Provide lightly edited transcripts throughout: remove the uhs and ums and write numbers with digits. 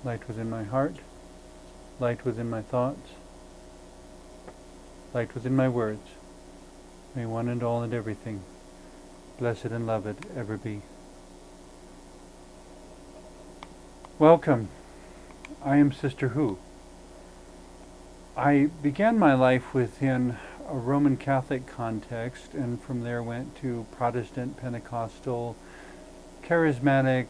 light within my heart, light within my thoughts, light within my words. May one and all and everything, blessed and loved, ever be. Welcome. I am Sister Who. I began my life within a Roman Catholic context, and from there went to Protestant, Pentecostal, Charismatic,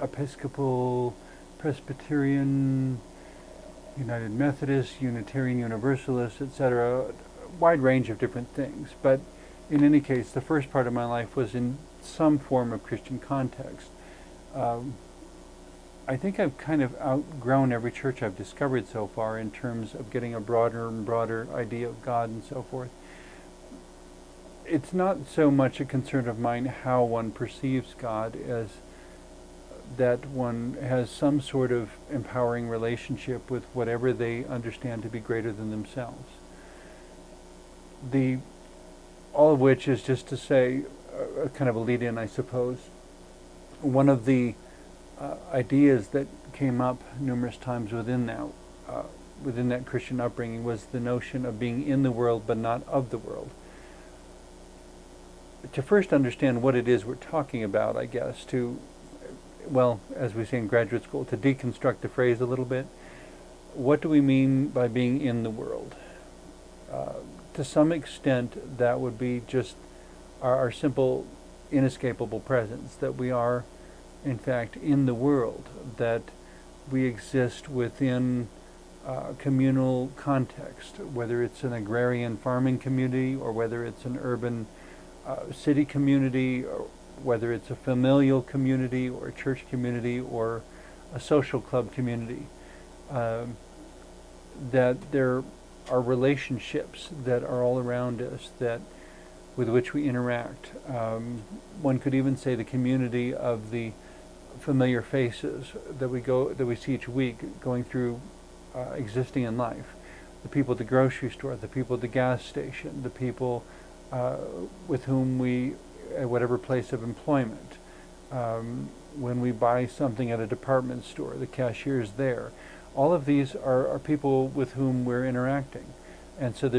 Episcopal, Presbyterian, United Methodist, Unitarian Universalist, etc. Wide range of different things. But in any case, the first part of my life was in some form of Christian context. I think I've kind of outgrown every church I've discovered so far in terms of getting a broader and broader idea of God and so forth. It's not so much a concern of mine how one perceives God as that one has some sort of empowering relationship with whatever they understand to be greater than themselves. All of which is just to say, a kind of a lead-in, I suppose. One of the ideas that came up numerous times within that Christian upbringing was the notion of being in the world but not of the world. To first understand what it is we're talking about, I guess, as we say in graduate school, to deconstruct the phrase a little bit, what do we mean by being in the world? To some extent, that would be just our simple, inescapable presence, that we are in fact in the world, that we exist within communal context, whether it's an agrarian farming community or whether it's an urban city community, or whether it's a familial community or a church community or a social club community, that there are relationships that are all around us with which we interact. One could even say the community of the familiar faces that we see each week going through existing in life. The people at the grocery store, the people at the gas station, the people with whom we, at whatever place of employment, when we buy something at a department store, the cashiers there. All of these are people with whom we're interacting. And so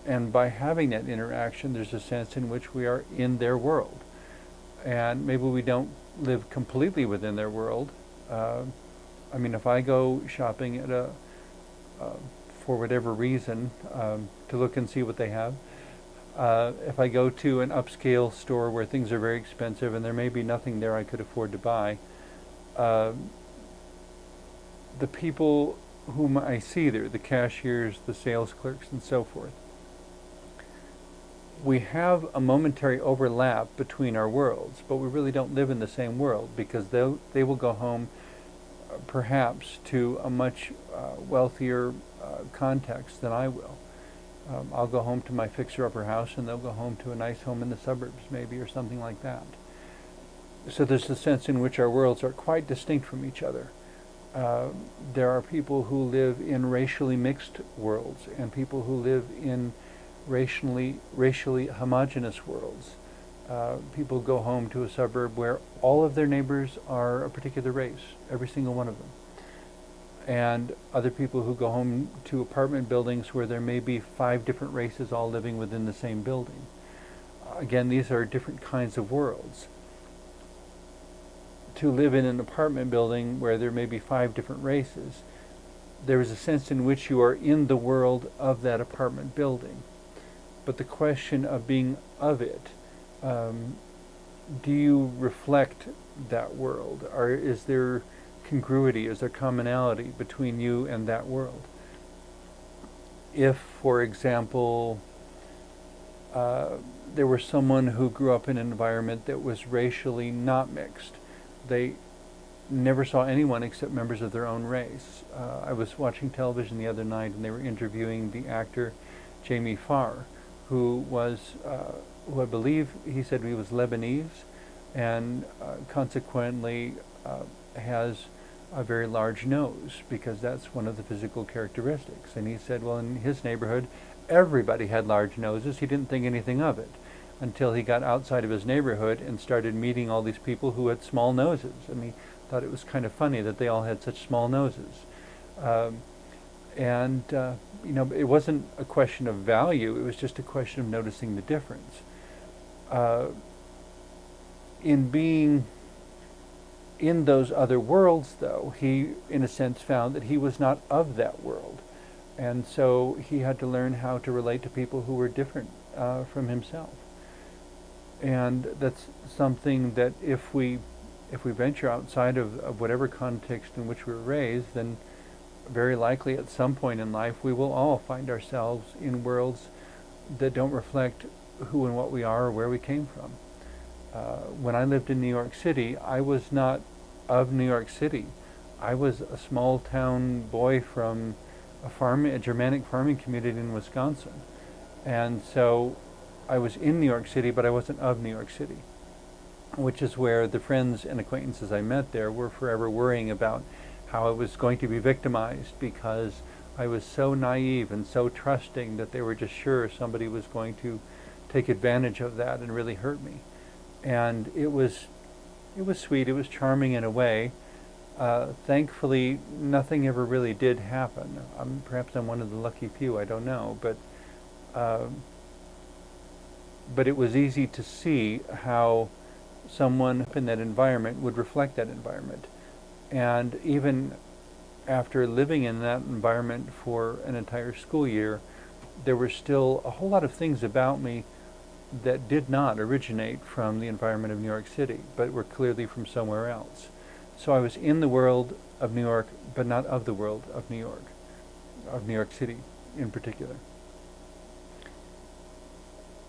and by having that interaction, there's a sense in which we are in their world. And maybe we don't live completely within their world. If I go shopping at for whatever reason, to look and see what they have, if I go to an upscale store where things are very expensive and there may be nothing there I could afford to buy, the people whom I see there, the cashiers, the sales clerks, and so forth, we have a momentary overlap between our worlds, but we really don't live in the same world, because they will go home perhaps to a much wealthier context than I will. I'll go home to my fixer-upper house and they'll go home to a nice home in the suburbs maybe, or something like that. So there's a sense in which our worlds are quite distinct from each other. There are people who live in racially mixed worlds and people who live in racially homogeneous worlds. People go home to a suburb where all of their neighbors are a particular race, every single one of them. And other people who go home to apartment buildings where there may be 5 different races all living within the same building. Again, these are different kinds of worlds. To live in an apartment building where there may be 5 different races, there is a sense in which you are in the world of that apartment building. But the question of being of it, do you reflect that world? Or is there congruity, is there commonality between you and that world? If, for example, there was someone who grew up in an environment that was racially not mixed, they never saw anyone except members of their own race. I was watching television the other night and they were interviewing the actor Jamie Farr, who I believe he said he was Lebanese, and consequently has a very large nose, because that's one of the physical characteristics. And he said, well, in his neighborhood, everybody had large noses. He didn't think anything of it until he got outside of his neighborhood and started meeting all these people who had small noses. And he thought it was kind of funny that they all had such small noses. Um, and it wasn't a question of value, it was just a question of noticing the difference. In being in those other worlds, though, he, in a sense, found that he was not of that world. And so he had to learn how to relate to people who were different from himself. And that's something that if we venture outside of whatever context in which we were raised, then very likely at some point in life we will all find ourselves in worlds that don't reflect who and what we are or where we came from. When I lived in New York City, I was not of New York City. I was a small town boy from a Germanic farming community in Wisconsin. And so I was in New York City, but I wasn't of New York City, which is where the friends and acquaintances I met there were forever worrying about how I was going to be victimized because I was so naive and so trusting that they were just sure somebody was going to take advantage of that and really hurt me. And it was sweet, it was charming in a way. Thankfully, nothing ever really did happen. Perhaps I'm one of the lucky few, I don't know, but it was easy to see how someone in that environment would reflect that environment. And even after living in that environment for an entire school year, there were still a whole lot of things about me that did not originate from the environment of New York City, but were clearly from somewhere else. So I was in the world of New York, but not of the world of New York City in particular.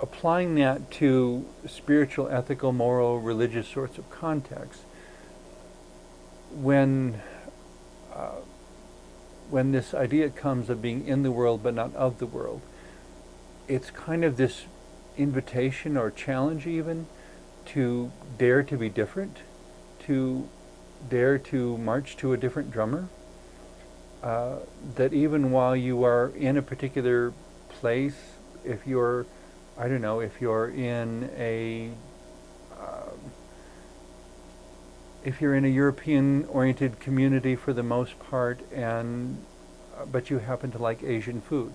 Applying that to spiritual, ethical, moral, religious sorts of contexts, when this idea comes of being in the world but not of the world, it's kind of this invitation or challenge even to dare to be different, to dare to march to a different drummer, that even while you are in a particular place, if you're in a European-oriented community for the most part, but you happen to like Asian food,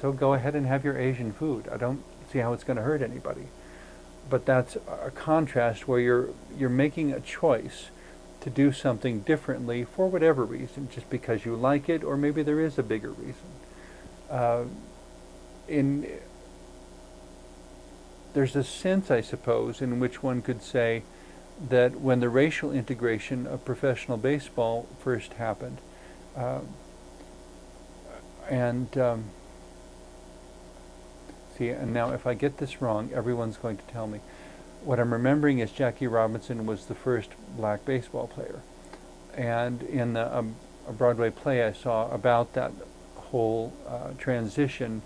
so go ahead and have your Asian food. I don't see how it's going to hurt anybody. But that's a contrast where you're making a choice to do something differently for whatever reason, just because you like it, or maybe there is a bigger reason. There's a sense, I suppose, in which one could say that when the racial integration of professional baseball first happened, and now if I get this wrong, everyone's going to tell me. What I'm remembering is Jackie Robinson was the first black baseball player. And in a Broadway play I saw about that whole transition,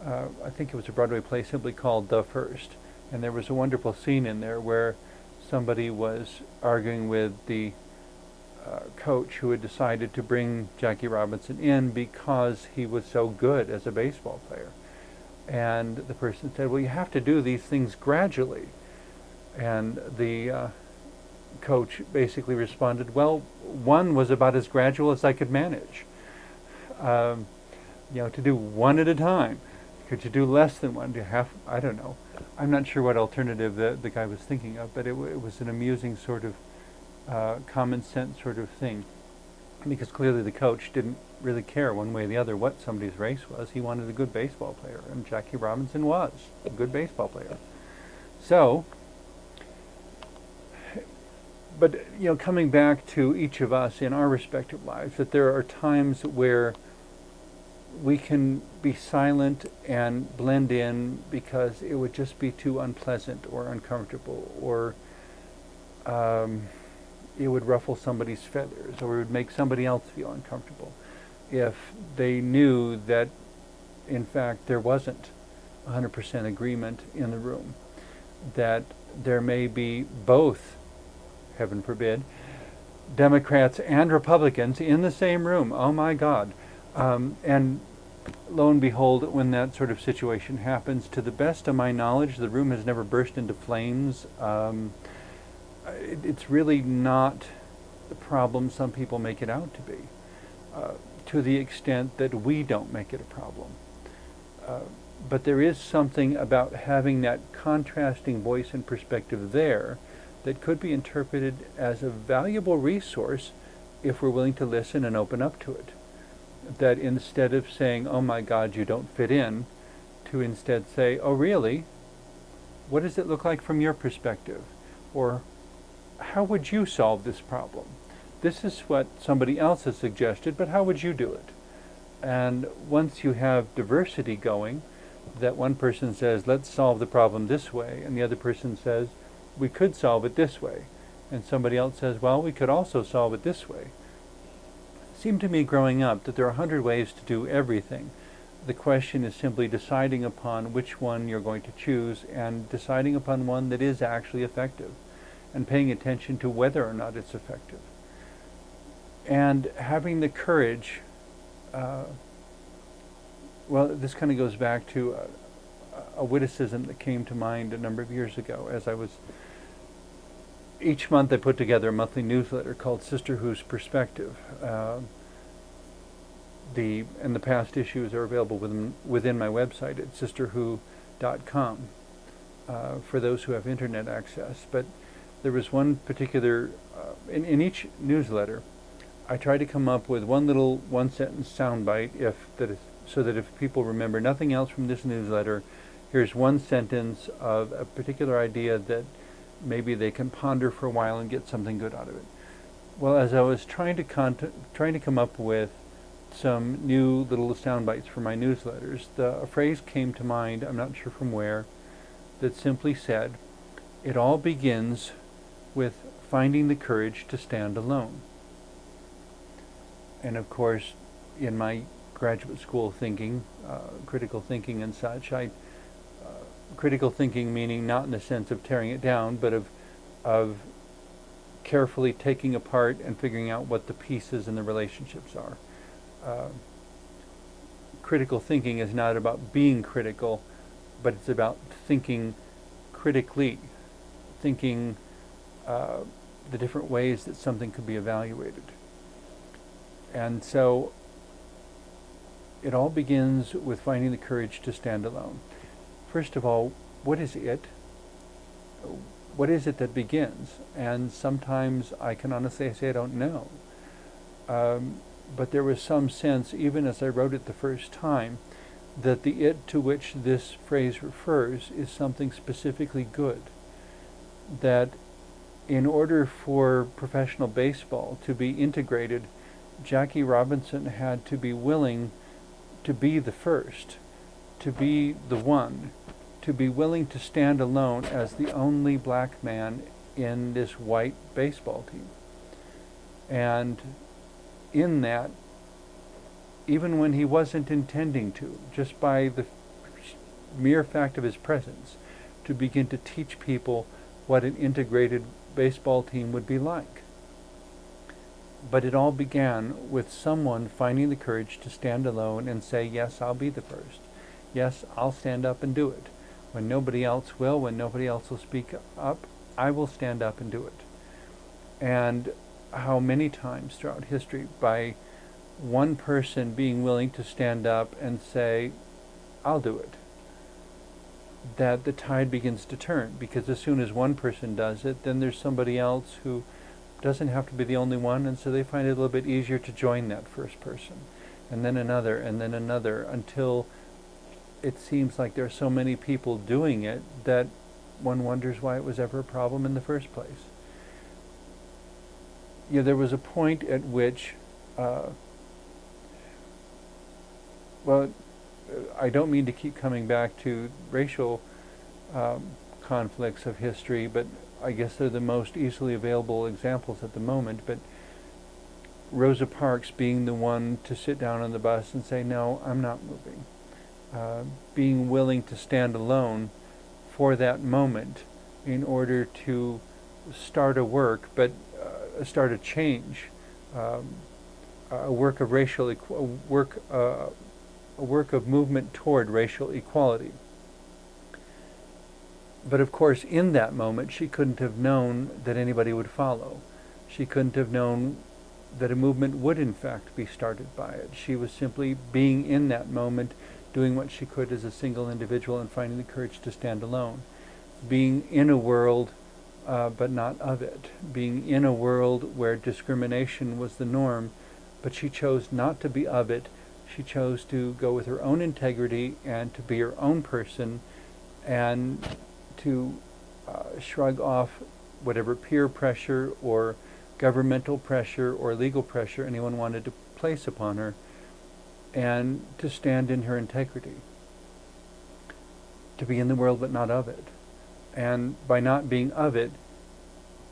I think it was a Broadway play simply called The First. And there was a wonderful scene in there where somebody was arguing with the coach who had decided to bring Jackie Robinson in because he was so good as a baseball player. And the person said, well, you have to do these things gradually. And the coach basically responded, well, one was about as gradual as I could manage. To do one at a time. Could you do less than one? I don't know. I'm not sure what alternative the guy was thinking of, but it was an amusing sort of common sense sort of thing. Because clearly the coach didn't really care one way or the other what somebody's race was. He wanted a good baseball player, and Jackie Robinson was a good baseball player. So, but coming back to each of us in our respective lives, that there are times where we can be silent and blend in because it would just be too unpleasant or uncomfortable, or it would ruffle somebody's feathers, or it would make somebody else feel uncomfortable if they knew that, in fact, there wasn't 100% agreement in the room, that there may be both, heaven forbid, Democrats and Republicans in the same room. Oh my God. And lo and behold, when that sort of situation happens, to the best of my knowledge, the room has never burst into flames. It's really not the problem some people make it out to be, to the extent that we don't make it a problem. But there is something about having that contrasting voice and perspective there that could be interpreted as a valuable resource if we're willing to listen and open up to it. That instead of saying, oh my God, you don't fit in, to instead say, oh really? What does it look like from your perspective? Or how would you solve this problem? This is what somebody else has suggested, but how would you do it? And once you have diversity going, that one person says, let's solve the problem this way, and the other person says, we could solve it this way, and somebody else says, well, we could also solve it this way. It seemed to me growing up that there are 100 ways to do everything. The question is simply deciding upon which one you're going to choose and deciding upon one that is actually effective and paying attention to whether or not it's effective. And having the courage, well, this kind of goes back to a witticism that came to mind a number of years ago as I was, each month I put together a monthly newsletter called Sisterhood's Perspective. And the past issues are available within my website at sisterwho.com for those who have internet access. But there was one particular, in each newsletter, I try to come up with one little one-sentence soundbite so that if people remember nothing else from this newsletter, here's one sentence of a particular idea that maybe they can ponder for a while and get something good out of it. Well, as I was trying to come up with some new little sound bites for my newsletters, a phrase came to mind, I'm not sure from where, that simply said, it all begins with finding the courage to stand alone. And of course, in my graduate school thinking, critical thinking and such, critical thinking meaning not in the sense of tearing it down, but of carefully taking apart and figuring out what the pieces and the relationships are. Critical thinking is not about being critical, but it's about thinking critically, thinking the different ways that something could be evaluated. And so it all begins with finding the courage to stand alone. First of all, what is it? What is it that begins? And sometimes I can honestly say I don't know. But there was some sense, even as I wrote it the first time, that the it to which this phrase refers is something specifically good. That in order for professional baseball to be integrated, Jackie Robinson had to be willing to be the first, to be the one, to be willing to stand alone as the only black man in this white baseball team. And in that, even when he wasn't intending to, just by the mere fact of his presence, to begin to teach people what an integrated baseball team would be like. But it all began with someone finding the courage to stand alone and say, yes, I'll be the first. Yes, I'll stand up and do it. When nobody else will, when nobody else will speak up, I will stand up and do it. And how many times throughout history, by one person being willing to stand up and say, I'll do it, that the tide begins to turn. Because as soon as one person does it, then there's somebody else who doesn't have to be the only one, and so they find it a little bit easier to join that first person. And then another, until it seems like there are so many people doing it that one wonders why it was ever a problem in the first place. There was a point at which, I don't mean to keep coming back to racial conflicts of history, but I guess they're the most easily available examples at the moment. But Rosa Parks being the one to sit down on the bus and say, no, I'm not moving. Being willing to stand alone for that moment in order to start a work, but start a change, a work of a work of movement toward racial equality. But of course, in that moment, she couldn't have known that anybody would follow. She couldn't have known that a movement would in fact be started by it. She was simply being in that moment, doing what she could as a single individual and finding the courage to stand alone. Being in a world, but not of it. Being in a world where discrimination was the norm, but she chose not to be of it. She chose to go with her own integrity and to be her own person and to shrug off whatever peer pressure or governmental pressure or legal pressure anyone wanted to place upon her, and to stand in her integrity, to be in the world but not of it. And by not being of it,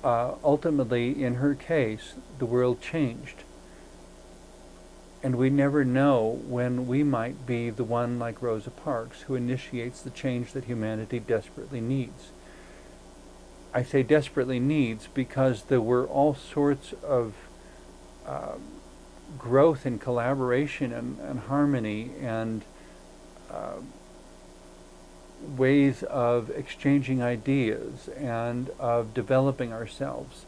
ultimately, in her case, the world changed. And we never know when we might be the one, like Rosa Parks, who initiates the change that humanity desperately needs. I say desperately needs because there were all sorts of growth and collaboration and harmony and ways of exchanging ideas and of developing ourselves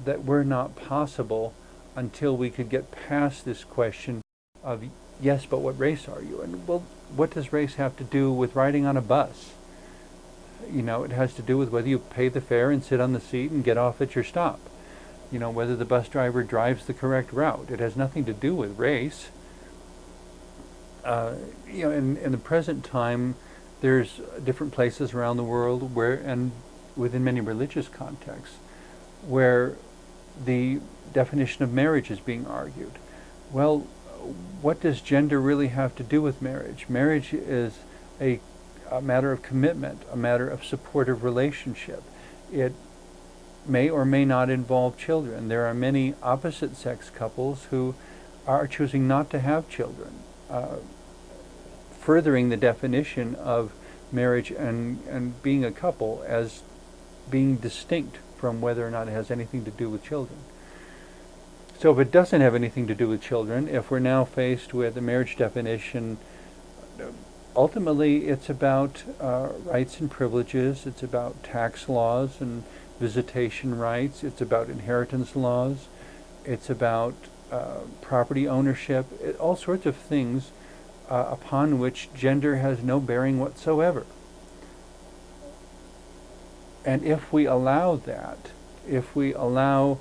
that were not possible until we could get past this question of, yes, but what race are you? And, well, what does race have to do with riding on a bus? You know, it has to do with whether you pay the fare and sit on the seat and get off at your stop. You know, whether the bus driver drives the correct route. It has nothing to do with race. You know, in the present time, there's different places around the world where, and within many religious contexts, where the definition of marriage is being argued. Well, what does gender really have to do with marriage? Marriage is a matter of commitment, a matter of supportive relationship. It may or may not involve children. There are many opposite-sex couples who are choosing not to have children, furthering the definition of marriage and being a couple as being distinct from whether or not it has anything to do with children. So if it doesn't have anything to do with children, if we're now faced with a marriage definition, ultimately it's about rights and privileges, it's about tax laws and visitation rights, it's about inheritance laws, it's about property ownership, all sorts of things upon which gender has no bearing whatsoever. And if we allow that, if we allow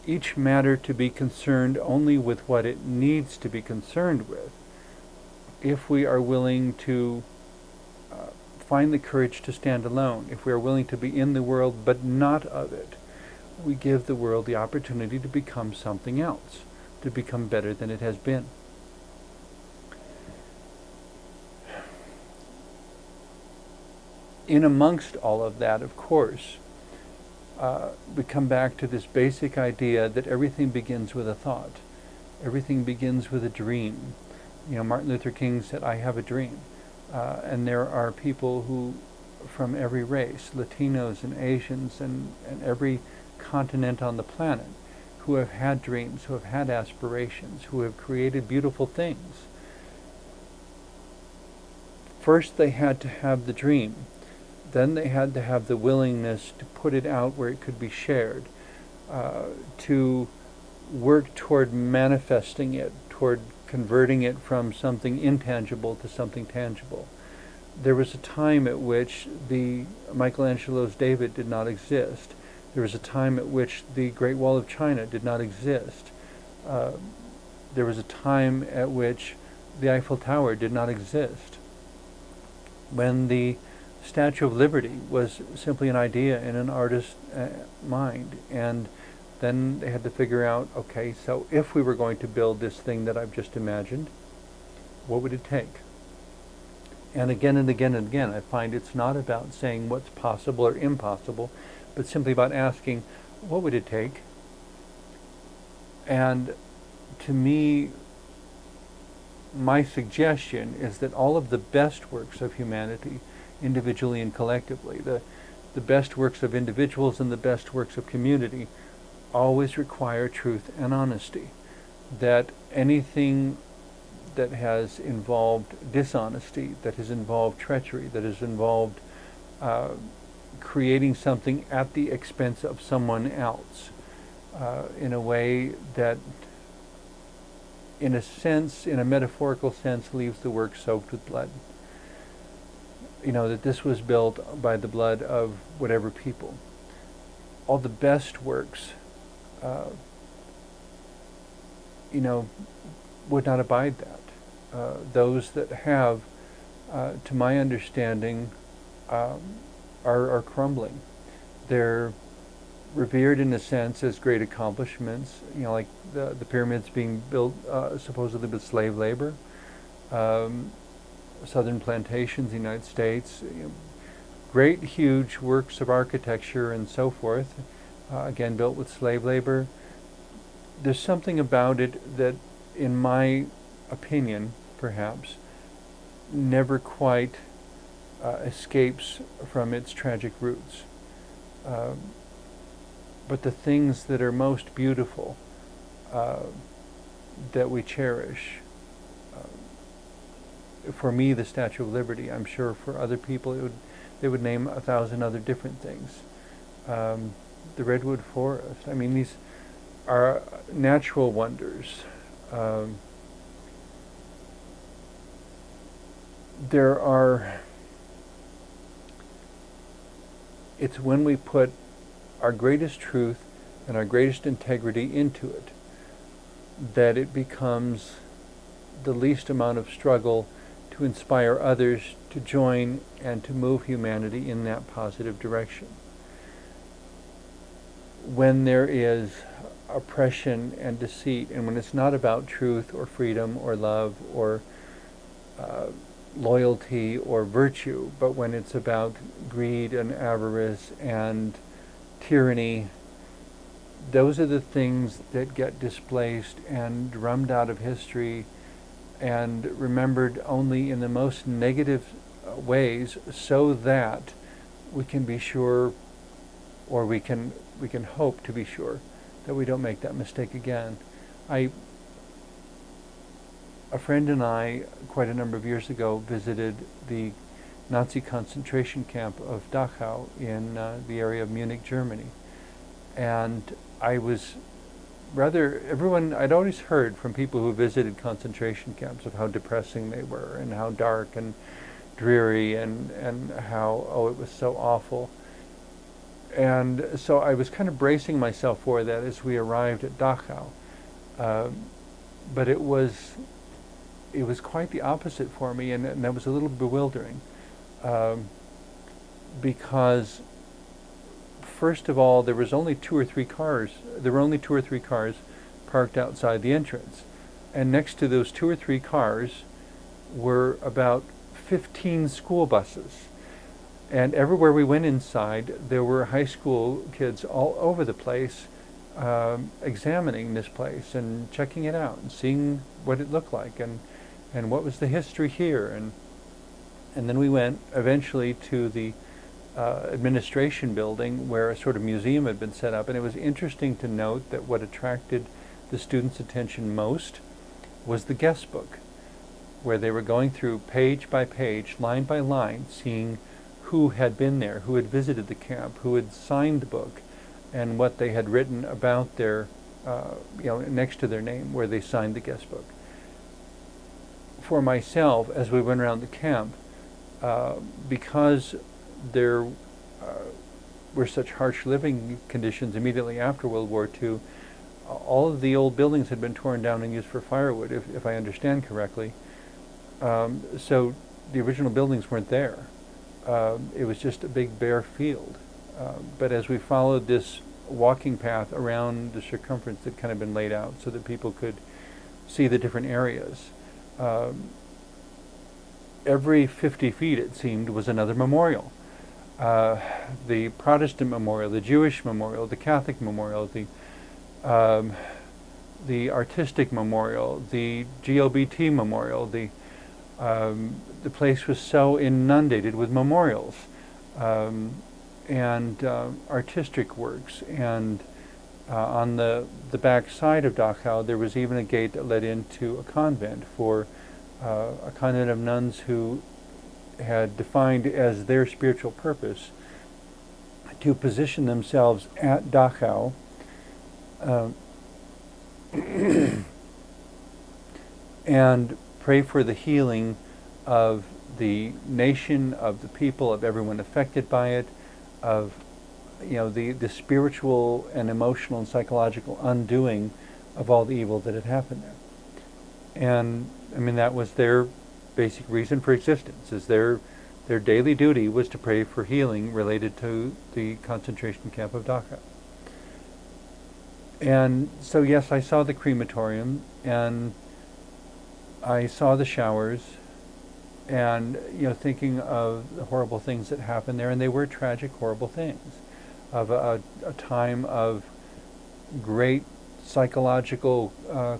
each matter to be concerned only with what it needs to be concerned with, if we are willing to find the courage to stand alone, if we are willing to be in the world but not of it, we give the world the opportunity to become something else, to become better than it has been. In amongst all of that, of course, we come back to this basic idea that everything begins with a thought. Everything begins with a dream. You know, Martin Luther King said, "I have a dream." And there are people who, from every race, Latinos and Asians and every continent on the planet, who have had dreams, who have had aspirations, who have created beautiful things. First they had to have the dream. Then they had to have the willingness to put it out where it could be shared, to work toward manifesting it, toward converting it from something intangible to something tangible. There was a time at which the Michelangelo's David did not exist. There was a time at which the Great Wall of China did not exist. There was a time at which the Eiffel Tower did not exist. When the Statue of Liberty was simply an idea in an artist's mind, and then they had to figure out, okay, so if we were going to build this thing that I've just imagined, what would it take? And again and again and again, I find it's not about saying what's possible or impossible, but simply about asking, what would it take? And to me, my suggestion is that all of the best works of humanity, individually and collectively, the best works of individuals and the best works of community, always require truth and honesty. That anything that has involved dishonesty, that has involved treachery, that has involved creating something at the expense of someone else, in a way that, in a sense, in a metaphorical sense, leaves the work soaked with blood. That this was built by the blood of whatever people. All the best works, would not abide that. Those that have, to my understanding, are crumbling. They're revered in a sense as great accomplishments, like the pyramids being built supposedly with slave labor, southern plantations in the United States, great huge works of architecture and so forth, again built with slave labor. There's something about it that, in my opinion, perhaps, never quite escapes from its tragic roots. But the things that are most beautiful, that we cherish, for me, the Statue of Liberty. I'm sure for other people they would name 1,000 other different things. The Redwood Forest. These are natural wonders. It's when we put our greatest truth and our greatest integrity into it that it becomes the least amount of struggle to inspire others to join and to move humanity in that positive direction. When there is oppression and deceit, and when it's not about truth or freedom or love or loyalty or virtue, but when it's about greed and avarice and tyranny, those are the things that get displaced and drummed out of history and remembered only in the most negative ways, so that we can be sure, or we can hope to be sure, that we don't make that mistake again. A friend and I, quite a number of years ago, visited the Nazi concentration camp of Dachau in the area of Munich, Germany. And I'd always heard from people who visited concentration camps of how depressing they were and how dark and dreary and how, it was so awful. And so I was kind of bracing myself for that as we arrived at Dachau. But it was quite the opposite for me, and that was a little bewildering. Because first of all, there were only two or three cars parked outside the entrance. And next to those 2 or 3 cars were about 15 school buses. And everywhere we went inside, there were high school kids all over the place, examining this place and checking it out and seeing what it looked like and what was the history here. And then we went eventually to the administration building, where a sort of museum had been set up. And it was interesting to note that what attracted the students' attention most was the guest book, where they were going through page by page, line by line, seeing who had been there, who had visited the camp, who had signed the book, and what they had written about their, next to their name, where they signed the guest book. For myself, as we went around the camp, because there were such harsh living conditions immediately after World War II, all of the old buildings had been torn down and used for firewood, if I understand correctly. So the original buildings weren't there. It was just a big bare field. But as we followed this walking path around the circumference that kind of been laid out so that people could see the different areas, every 50 feet, it seemed, was another memorial. The Protestant memorial, the Jewish memorial, the Catholic memorial, the artistic memorial, the GLBT memorial. The place was so inundated with memorials and artistic works. And on the back side of Dachau, there was even a gate that led into a convent for a convent of nuns who had defined as their spiritual purpose to position themselves at Dachau Um, and pray for the healing of the nation, of the people, of everyone affected by it, of the spiritual and emotional and psychological undoing of all the evil that had happened there. And I mean, that was their basic reason for existence, is their daily duty was to pray for healing related to the concentration camp of Dachau. And so yes, I saw the crematorium, and I saw the showers, and thinking of the horrible things that happened there, and they were tragic, horrible things, of a time of great psychological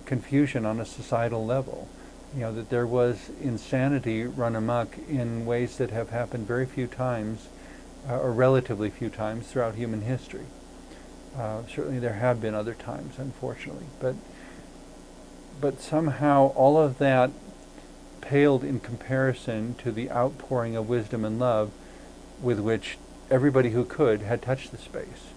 confusion on a societal level. That there was insanity run amok in ways that have happened very few times, or relatively few times throughout human history. Certainly there have been other times, unfortunately, but somehow all of that paled in comparison to the outpouring of wisdom and love with which everybody who could had touched the space.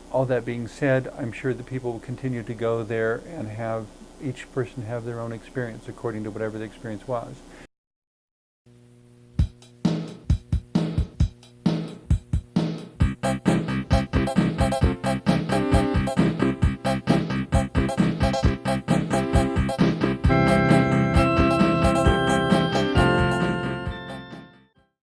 All that being said, I'm sure that people will continue to go there and have each person have their own experience according to whatever the experience was.